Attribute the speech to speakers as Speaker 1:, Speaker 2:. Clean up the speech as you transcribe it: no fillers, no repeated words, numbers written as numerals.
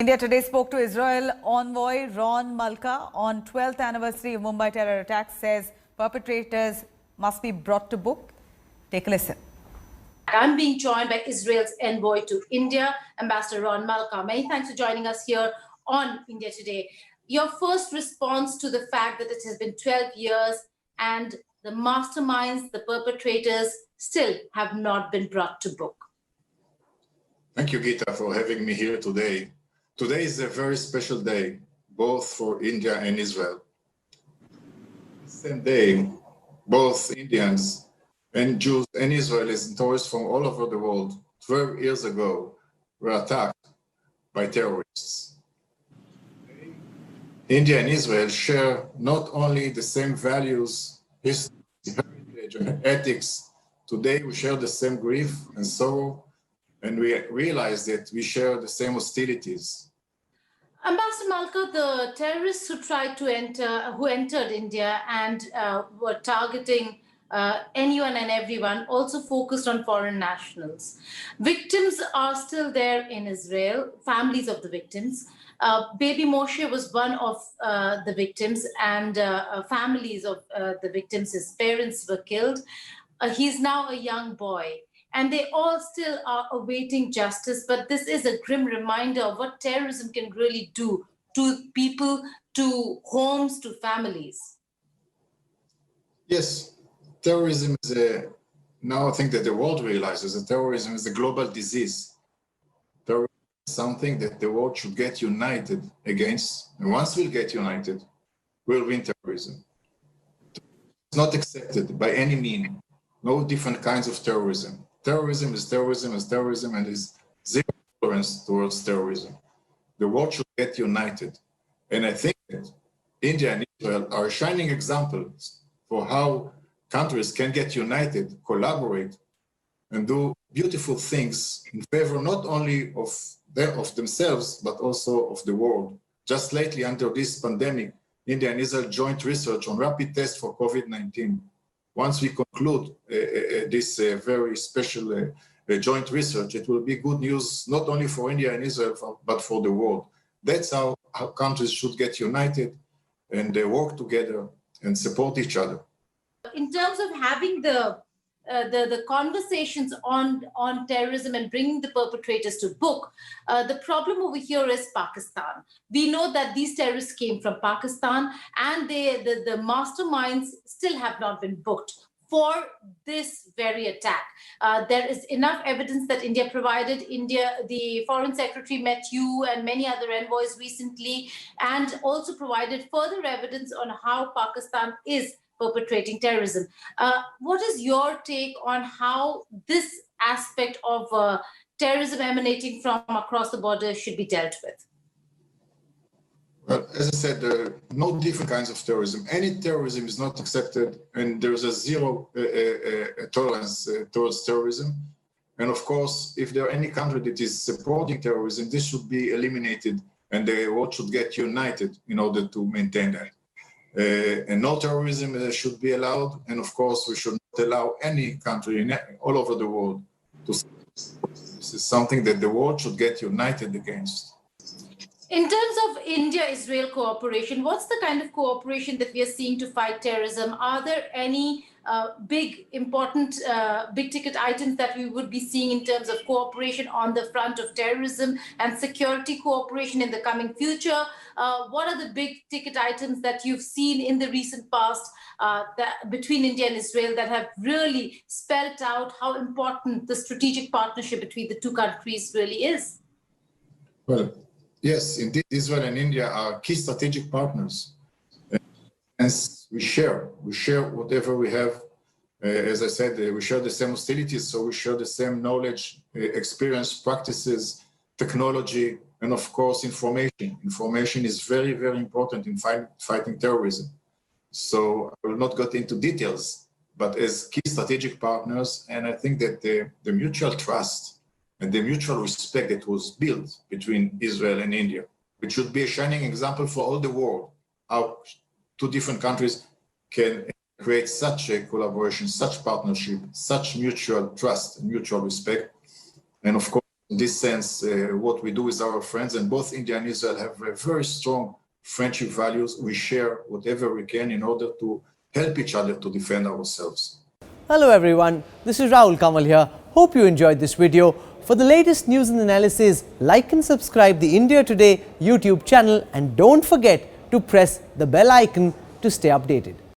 Speaker 1: India today spoke to Israel envoy Ron Malka on 12th anniversary of Mumbai terror attacks, says perpetrators must be brought to book. Take a listen.
Speaker 2: I'm being joined by Israel's envoy to India, Ambassador Ron Malka. Many thanks for joining us here on India Today. Your first response to the fact that it has been 12 years and the masterminds, the perpetrators, still have not been brought to book.
Speaker 3: Thank you, Geeta, for having me here today. Today is a very special day, both for India and Israel. The same day, both Indians and Jews and Israelis and tourists from all over the world 12 years ago were attacked by terrorists. India and Israel share not only the same values, history, heritage, and ethics. Today we share the same grief and sorrow, and we realize that we share the same hostilities.
Speaker 2: Ambassador Malka, the terrorists who entered India and were targeting anyone and everyone, also focused on foreign nationals. Victims are still there in Israel, families of the victims. Baby Moshe was one of the victims, and families of the victims, his parents were killed. He's now a young boy, and they all still are awaiting justice. But this is a grim reminder of what terrorism can really do to people, to homes, to families.
Speaker 3: Yes, terrorism is now I think that the world realizes that terrorism is a global disease. Terrorism is something that the world should get united against. And once we get united, we'll win terrorism. It's not accepted by any means. No different kinds of terrorism. Terrorism is terrorism is terrorism, and is zero tolerance towards terrorism. The world should get united. And I think that India and Israel are shining examples for how countries can get united, collaborate, and do beautiful things in favor not only of themselves, but also of the world. Just lately, under this pandemic, India and Israel joint research on rapid tests for COVID-19. Once we conclude this very special joint research, it will be good news not only for India and Israel, but for the world. That's how countries should get united and work together and support each other.
Speaker 2: In terms of having the conversations on terrorism and bringing the perpetrators to book, the problem over here is Pakistan. We know that these terrorists came from Pakistan, and the masterminds still have not been booked for this very attack. There is enough evidence that India provided. The Foreign Secretary met you and many other envoys recently, and also provided further evidence on how Pakistan is perpetrating terrorism. What is your take on how this aspect of terrorism emanating from across the border should be dealt with?
Speaker 3: Well, as I said, there are no different kinds of terrorism. Any terrorism is not accepted, and there is a zero tolerance towards terrorism. And of course, if there are any country that is supporting terrorism, this should be eliminated, and the world should get united in order to maintain that. And no terrorism should be allowed. And of course, we should not allow any country all over the world to. This is something that the world should get united against.
Speaker 2: In terms of India-Israel cooperation, what's the kind of cooperation that we are seeing to fight terrorism? Are there any big, important, big-ticket items that we would be seeing in terms of cooperation on the front of terrorism and security cooperation in the coming future? What are the big-ticket items that you've seen in the recent past between India and Israel that have really spelled out how important the strategic partnership between the two countries really is?
Speaker 3: Well, yes, indeed, Israel and India are key strategic partners. And we share whatever we have. As I said, we share the same hostilities, so we share the same knowledge, experience, practices, technology, and of course, information. Information is very, very important in fighting terrorism. So I will not get into details, but as key strategic partners, and I think that the mutual trust and the mutual respect that was built between Israel and India, which should be a shining example for all the world, how two different countries can create such a collaboration, such partnership, such mutual trust and mutual respect. And of course, In this sense, what we do with our friends, and both India and Israel have very strong friendship values. We share whatever we can in order to help each other to defend ourselves.
Speaker 4: Hello everyone, this is Rahul Kamal here. Hope you enjoyed this video. For the latest news and analysis, like and subscribe the India Today YouTube channel, and don't forget to press the bell icon to stay updated.